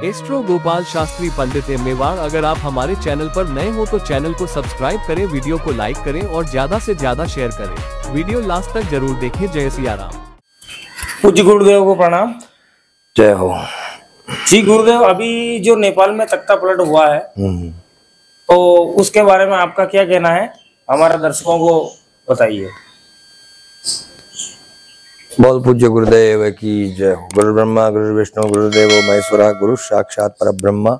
Astro Gopal Shastri पंडित मेवाड़। अगर आप हमारे चैनल पर नए हो तो चैनल को सब्सक्राइब करें, वीडियो को लाइक करें और ज्यादा से ज्यादा शेयर करें। वीडियो लास्ट तक जरूर देखें। जय सिया राम। पूज्य गुरुदेव को प्रणाम। जय हो जी गुरुदेव, अभी जो नेपाल में तख्ता पलट हुआ है तो उसके बारे में आपका क्या कहना है, हमारे दर्शकों को बताइए। बहुत पूज्य गुरुदेव की जय हो। गुरु ब्रह्मा गुरु विष्णु गुरुदेवो महेश्वरा गुरु साक्षात परब्रह्म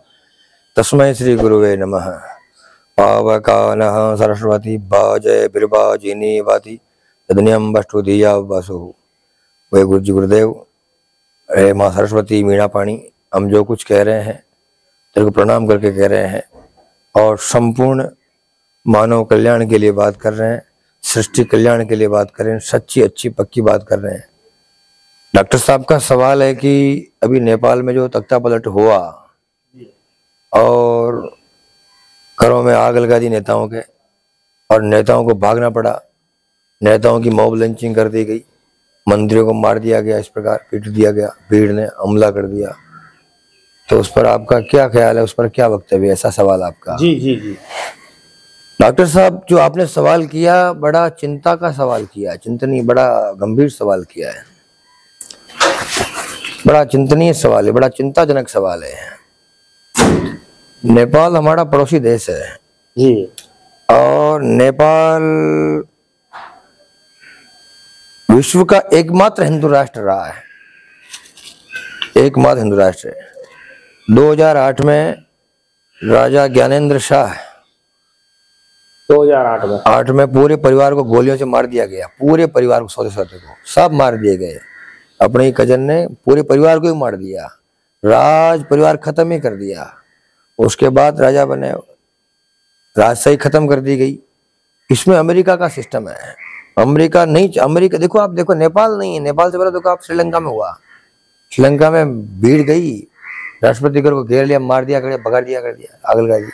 तस्मै श्री गुरुवे नमः। पावकानः सरस्वती बाजय बिरबाजिनी वाति तदनियम वस्तु दिया वासु। वे गुरु जी गुरुदेव, हे माँ सरस्वती मीणा पाणी, हम जो कुछ कह रहे हैं तेरे को प्रणाम करके कह रहे हैं और संपूर्ण मानव कल्याण के लिए बात कर रहे हैं, सृष्टि कल्याण के लिए बात कर रहे हैं, सच्ची अच्छी पक्की बात कर रहे हैं। डॉक्टर साहब का सवाल है कि अभी नेपाल में जो तख्ता पलट हुआ और घरों में आग लगा दी नेताओं के और नेताओं को भागना पड़ा, नेताओं की मॉब लिंचिंग कर दी गई, मंत्रियों को मार दिया गया, इस प्रकार पीट दिया गया, भीड़ ने हमला कर दिया, तो उस पर आपका क्या ख्याल है, उस पर क्या वक्तव्य है? ऐसा सवाल आपका। जी जी जी डॉक्टर साहब, जो आपने सवाल किया बड़ा चिंता का सवाल किया, चिंतनीय बड़ा गंभीर सवाल किया है, बड़ा चिंतनीय सवाल है, बड़ा चिंताजनक सवाल है। नेपाल हमारा पड़ोसी देश है जी, और नेपाल विश्व का एकमात्र हिंदू राष्ट्र रहा है, एकमात्र हिंदू राष्ट्र है। 2008 में राजा ज्ञानेंद्र शाह 2008 में पूरे परिवार को गोलियों से मार दिया गया, पूरे परिवार को, सौते को सब मार दिए गए। अपने ही कजन ने पूरे परिवार को ही मार दिया, राज परिवार खत्म ही कर दिया। उसके बाद राजा बने, राजशाही खत्म कर दी गई। इसमें अमेरिका का सिस्टम है, अमेरिका नहीं, अमेरिका देखो, आप देखो नेपाल नहीं है, नेपाल से पहले देखो आप श्रीलंका में हुआ, श्रीलंका में भीड़ गई, राष्ट्रपति को घेर लिया, मार दिया, भगा दिया, कर दिया, आग लगा दी।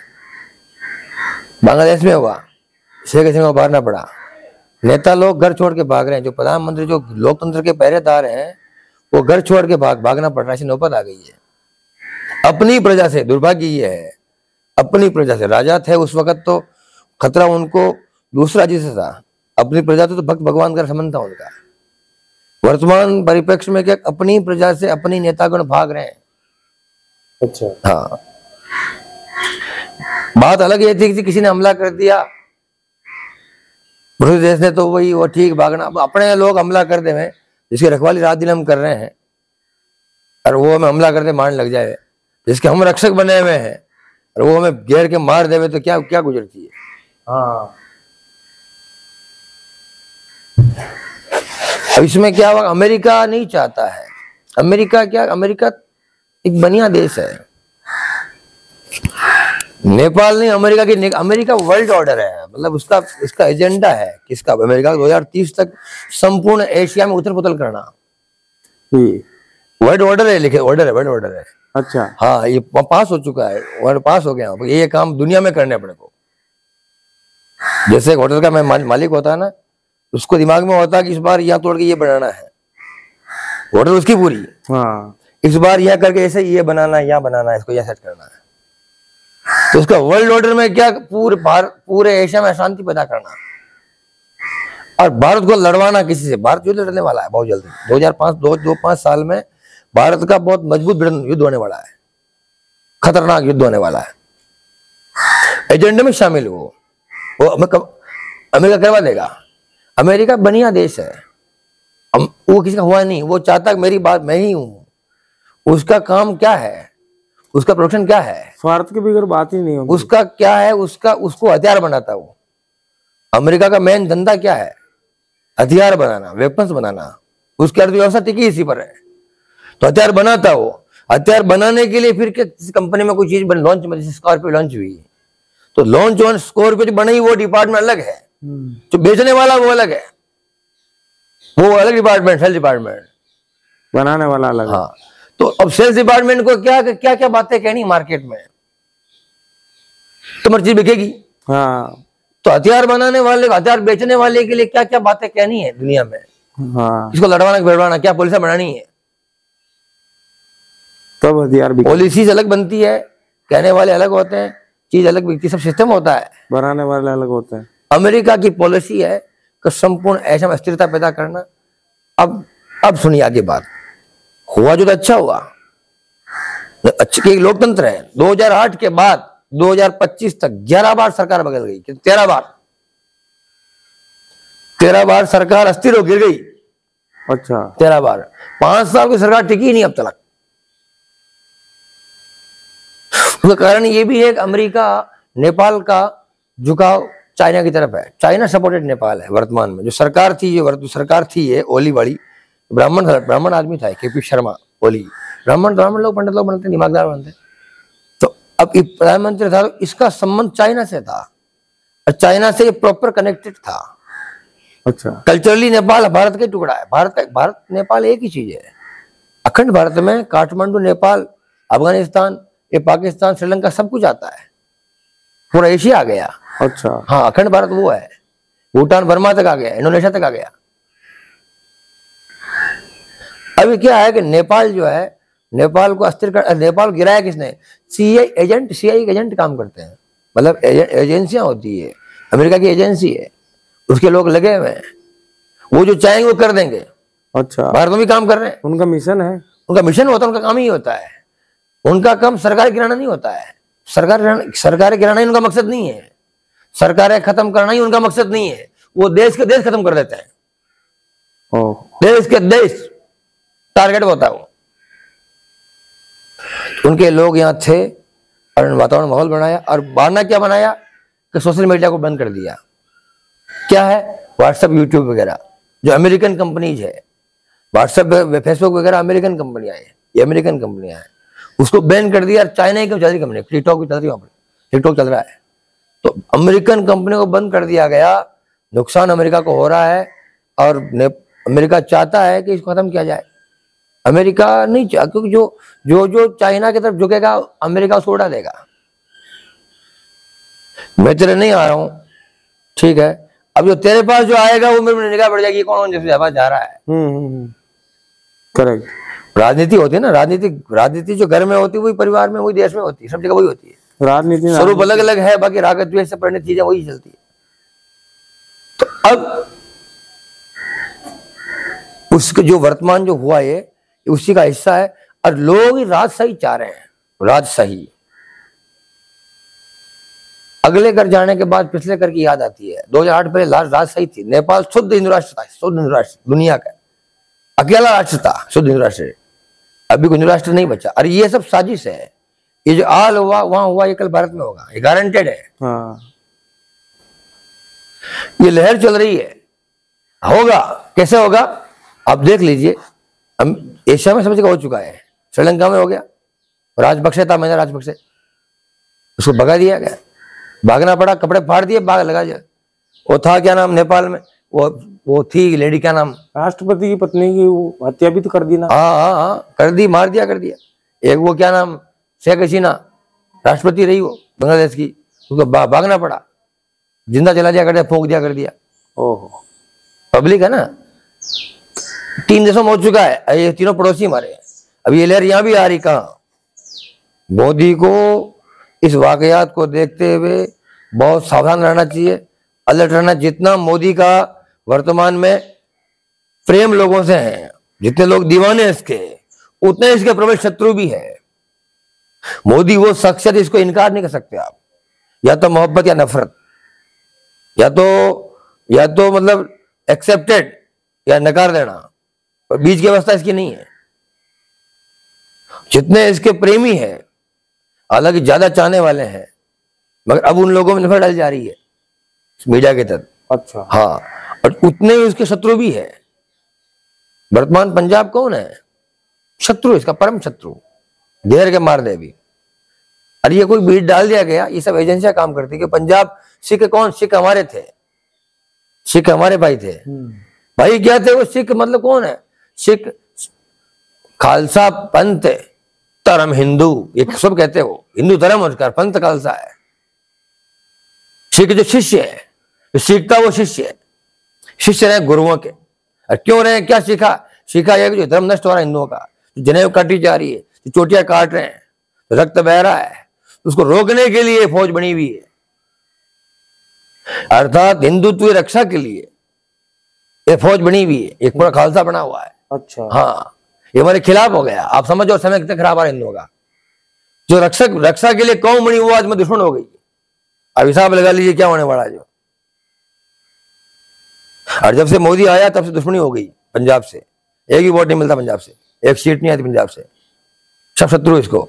बांग्लादेश में हुआ, शेख हसीना को मारना पड़ा, नेता लोग घर छोड़ के भाग रहे हैं, जो प्रधानमंत्री जो लोकतंत्र के पहरेदार हैं वो घर छोड़ के भागना पड़ रहा है। ऐसी नौबत आ गई है अपनी प्रजा से। दुर्भाग्य ये है, अपनी प्रजा से। राजा थे उस वक्त तो खतरा उनको दूसरा जिसे था, अपनी प्रजा तो भक्त भगवान का संबंध था उनका। वर्तमान परिप्रेक्ष्य में क्या अपनी प्रजा से अपनी नेतागण भाग रहे हैं। अच्छा, हाँ, बात अलग ये थी कि किसी ने हमला कर दिया, पड़ोसी देश ने, तो वही वो ठीक भागना। अब अपने लोग हमला कर दे में, जिसकी रखवाली रात दिन हम कर रहे हैं, और वो हमें हमला करते मारने लग जाए, जिसके हम रक्षक बने हुए हैं, और वो हमें घेर के मार देवे, तो क्या क्या गुजरती है। हाँ, अब इसमें क्या हुआ, अमेरिका नहीं चाहता है। अमेरिका क्या, अमेरिका एक बढ़िया देश है, नेपाल नहीं, अमेरिका की, अमेरिका वर्ल्ड ऑर्डर है, मतलब उसका इसका एजेंडा है किसका, अमेरिका 2030 तक संपूर्ण एशिया में उथल पुथल करना। वर्ल्ड ऑर्डर है, लिखे ऑर्डर है, वर्ल्ड ऑर्डर है। अच्छा, हाँ, ये पास हो चुका है, वर्ल्ड पास हो गया। ये काम दुनिया में करने अपने को। जैसे एक होटल का मैं मालिक होता है ना, उसको दिमाग में होता है कि इस बार यह तोड़ के ये बनाना है, होटल उसकी पूरी। हाँ, इस बार यह करके ऐसे ये बनाना है, यह बनाना है, इसको यह सेट करना है। तो उसका वर्ल्ड ऑर्डर में क्या, पूरे एशिया में शांति पैदा करना और भारत को लड़वाना किसी से। भारत युद्ध लड़ने वाला है बहुत जल्दी, 2005 साल में भारत का बहुत मजबूत युद्ध होने वाला है, खतरनाक युद्ध होने वाला है। एजेंडे में शामिल वो अमेरिका करवा देगा। अमेरिका बढ़िया देश है, वो किसी का हुआ नहीं, वो चाहता कि मेरी बात मैं ही हूं। उसका काम क्या है, उसका प्रोडक्शन क्या है, स्वार्थ की बगैर बात ही नहीं होगी। उसका क्या है, उसको हथियार बनाता वो। अमेरिका का मेन धंधा क्या है, हथियार बनाना, वेपन्स बनाना। उसकी अर्थव्यवस्था टिकी इसी पर है, तो हथियार बनाता वो। हथियार बनाने के लिए फिर किसी कंपनी में कोई चीज लॉन्च, जैसे स्कॉर्पियो लॉन्च हुई, तो लॉन्च और स्कॉर्पियो बनाई वो डिपार्टमेंट अलग है, जो बेचने वाला वो अलग है, वो अलग डिपार्टमेंट, सेल्स डिपार्टमेंट, बनाने वाला अलग। हाँ, तो अब सेल्स डिपार्टमेंट को क्या क्या क्या बातें कहनी मार्केट में, तुम्हारी चीज बिकेगी। हाँ, तो हथियार बनाने वाले, हथियार बेचने वाले के लिए क्या क्या बातें कहनी है दुनिया में। हाँ, इसको लड़वाना भिड़वाना, क्या पुलिस बनानी है, तब हथियार भी पॉलिसीज अलग बनती है, कहने वाले अलग होते हैं, चीज अलग बिकती, सब सिस्टम होता है, बनाने वाले अलग होते हैं। अमेरिका की पॉलिसी है कि संपूर्ण ऐसा अस्थिरता पैदा करना। अब सुनिए आगे बात, हुआ जो तो अच्छा हुआ, अच्छे के लोकतंत्र है। 2008 के बाद 2025 तक 11 बार सरकार बदल गई, 13 बार सरकार अस्थिर हो गिर गई। अच्छा, 13 बार, 5 साल की सरकार टिकी नहीं अब तक। उसका कारण ये भी है कि अमेरिका नेपाल का झुकाव चाइना की तरफ है। चाइना सपोर्टेड नेपाल है वर्तमान में। जो सरकार थी, जो सरकार थी ये ओली वाली, ब्राह्मण आदमी था, केपी शर्मा ओली, ब्राह्मण लोग, पंडित लोग बनते, दिमागदार बनते। तो अब प्रधानमंत्री था, तो इसका संबंध चाइना से था और चाइना से ये प्रॉपर कनेक्टेड था। अच्छा, कल्चरली नेपाल भारत का टुकड़ा है। भारत नेपाल एक ही चीज है। अखंड भारत में काठमांडू, नेपाल, अफगानिस्तान, ये पाकिस्तान, श्रीलंका सब कुछ आता है, पूरा एशिया आ गया। अच्छा, हाँ, अखंड भारत वो है। भूटान बर्मा तक आ गया, इंडोनेशिया तक आ गया। अभी क्या है कि नेपाल जो है, नेपाल को अस्थिर कर, नेपाल गिराया किसने? सीआई एजेंट काम करते हैं, मतलब एजेंसियां होती है, अमेरिका की एजेंसी है, उसके लोग लगे हुए हैं, वो जो चाहेंगे वो कर देंगे। अच्छा, भारत में भी काम कर रहे हैं, उनका मिशन है, उनका मिशन होता है, उनका काम ही होता है। उनका काम सरकार गिराना नहीं होता है। सरकार गिराना ही उनका मकसद नहीं है, सरकारें खत्म करना ही उनका मकसद नहीं है। वो देश के देश खत्म कर देते हैं, देश के देश टारगेट होता है वो। उनके लोग यहाँ थे और वातावरण माहौल बनाया, और बारना क्या बनाया कि सोशल मीडिया को बंद कर दिया। क्या है? व्हाट्सएप, यूट्यूब वगैरह जो अमेरिकन कंपनीज है, व्हाट्सएप, फेसबुक वगैरह अमेरिकन कंपनियां हैं, ये अमेरिकन कंपनियां हैं, उसको बैन कर दिया। चाइना की चल रही कंपनी, टिकटॉक चल रही है, टिकटॉक चल रहा है, तो अमेरिकन कंपनी को बंद कर दिया गया। नुकसान अमेरिका को हो रहा है और अमेरिका चाहता है कि इसको खत्म किया जाए। अमेरिका नहीं चाह, क्योंकि जो चाइना की तरफ झुकेगा अमेरिका उसको उड़ा देगा। मैं तेरे नहीं आ रहा हूं, ठीक है, अब जो तेरे पास जो आएगा वो मेरे निगाह बढ़ जाएगी, कौन जैसे जा रहा है। करेक्ट। राजनीति होती है ना, राजनीति जो घर में होती है वही परिवार में, वही देश में होती है, सब जगह वही होती है। राजनीति स्वरूप अलग अलग है, बाकी राग द्वेष से परिणत चीजें वही चलती है। तो अब उसके जो वर्तमान जो हुआ है उसी का हिस्सा है, और लोग राजशाही चाह रहे हैं, राजशाही। अगले कर जाने के बाद पिछले कर की याद आती है। 2008 पहले राजशाही थी। नेपाल शुद्ध हिंदू राष्ट्र था, शुद्ध हिंदू राष्ट्र, दुनिया का अकेला राष्ट्र था, शुद्ध हिंदू राष्ट्र। अभी हिंदू राष्ट्र नहीं बचा, और ये सब साजिश है। ये जो हाल हुआ वहां हुआ, ये कल भारत में होगा, ये गारंटेड है। हाँ। ये लहर चल रही है, होगा। कैसे होगा आप देख लीजिए। एशिया में सब जगह हो चुका है, श्रीलंका में हो गया, राजपक्षे था, मैंने राजपक्षे, उसको भगा दिया गया, भागना पड़ा, कपड़े फाड़ दिए, भाग लगा दिया। वो था क्या नाम नेपाल में, वो थी लेडी, क्या नाम, राष्ट्रपति की पत्नी की हत्या भी तो कर दी ना। हाँ, कर दी, मार दिया, कर दिया। एक वो क्या नाम, शेख हसीना, राष्ट्रपति रही वो बांग्लादेश की, उसको भागना पड़ा, जिंदा जला दिया, कर दिया, फूंक दिया, कर दिया। ओह, पब्लिक है ना। 3 देशों में हो चुका है, ये तीनों पड़ोसी हमारे। अब ये लहर यहां भी आ रही। कहाँ? मोदी को इस वाकयात को देखते हुए बहुत सावधान रहना चाहिए, अलर्ट रहना। जितना मोदी का वर्तमान में प्रेम लोगों से है, जितने लोग दीवाने हैं इसके, उतने इसके प्रबल शत्रु भी है। मोदी वो शख्सियत, इसको इनकार नहीं कर सकते आप, या तो मोहब्बत या नफरत, या तो मतलब एक्सेप्टेड या नकार देना, और बीच की अवस्था इसकी नहीं है। जितने इसके प्रेमी हैं, हालांकि ज्यादा चाहने वाले हैं, मगर अब उन लोगों में नफरत डाली जा रही है मीडिया के तहत। अच्छा, हाँ, और उतने ही उसके शत्रु भी है। वर्तमान पंजाब कौन है शत्रु? इसका परम शत्रु, घेर के मार दे भी। अरे ये कोई बीट डाल दिया गया, ये सब एजेंसियां काम करती कि पंजाब सिख कौन? सिख हमारे थे, सिख हमारे भाई थे। भाई क्या थे वो? सिख मतलब कौन है? सिख खालसा पंथ धर्म हिंदू, ये सब कहते हो, हिंदू धर्म उसका, पंथ खालसा है। सिख जो शिष्य है, जो सीखता वो शिष्य है, शिष्य रहे गुरुओं के। और क्यों रहे? क्या सीखा? सीखा यह कि जो धर्म नष्ट हो रहा है हिंदुओं का, जनेऊ काटी जा रही है, तो चोटियां काट रहे हैं, तो रक्त बह रहा है, उसको रोकने के लिए फौज बनी हुई है, अर्थात हिंदुत्व रक्षा के लिए ये फौज बनी हुई है, एक पूरा खालसा बना हुआ है। अच्छा। हाँ, ये हमारे खिलाफ हो गया। आप समझो समय कितना खराब आ रहा हिंदुओं का। जो रक्षा के लिए कौम बनी वो आज में दुश्मन हो गई। अब हिसाब लगा लीजिए क्या होने वाला जो। और जब से मोदी आया तब से दुश्मनी हो गई पंजाब से। एक भी वोट नहीं मिलता पंजाब से, एक सीट नहीं आती पंजाब से, सब शत्रु इसको।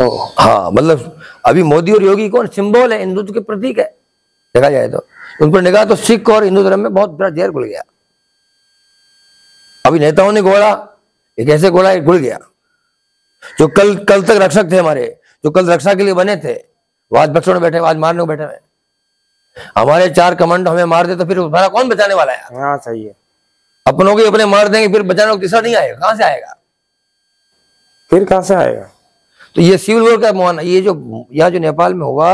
हाँ, मतलब अभी मोदी और योगी कौन सिंबल है, हिंदुत्व के प्रतीक है देखा जाए तो। उन पर निगाह तो सिख और हिंदू धर्म में बहुत बड़ा जहर घुल गया। अभी नेताओं ने घोड़ा, एक ऐसे घोड़ा घुल गया जो कल तक रक्षक थे हमारे, जो कल रक्षा के लिए बने थे, वो आज बक्सों में बैठे, आज मारने को बैठे हुए। हमारे 4 कमांडो हमें मार दे तो फिर हमारा कौन बचाने वाला है? हाँ सही है। अपनों के अपने मार देंगे, फिर बचाने को तीसरा नहीं आएगा। कहां से आएगा? फिर कहां से आएगा? तो ये सिविल वॉर का माना, ये जो यहाँ जो नेपाल में हुआ,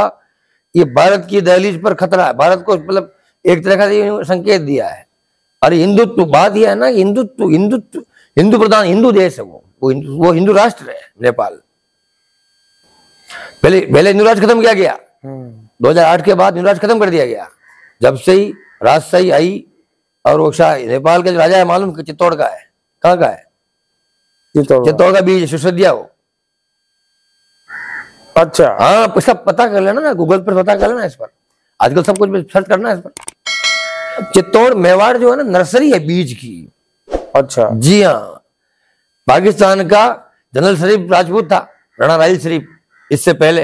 ये भारत की दहलीज पर खतरा है। भारत को मतलब एक तरह का संकेत दिया है। अरे हिंदुत्व, बात यह है ना, हिंदुत्व हिंदू प्रधान हिंदू देश है वो हिंदू राष्ट्र है नेपाल। पहले हिंदू राष्ट्र खत्म किया गया 2008 के बाद, हिंदू राष्ट्र खत्म कर दिया गया। जब से ही राजशाही आई, और वो नेपाल का जो राजा है मालूम चित्तौड़ का है। कहाँ का है? चित्तौड़ का बीज सुसदिया हो। अच्छा। हाँ, इसका पता कर लेना ना, गूगल पर पता कर लेना इस पर, आजकल सब कुछ सर्च करना है इस पर। चित्तौड़ मेवाड़ जो है ना, नर्सरी है बीज की। अच्छा। जी हाँ, पाकिस्तान का जनरल शरीफ राजपूत था, राणा राइल शरीफ, इससे पहले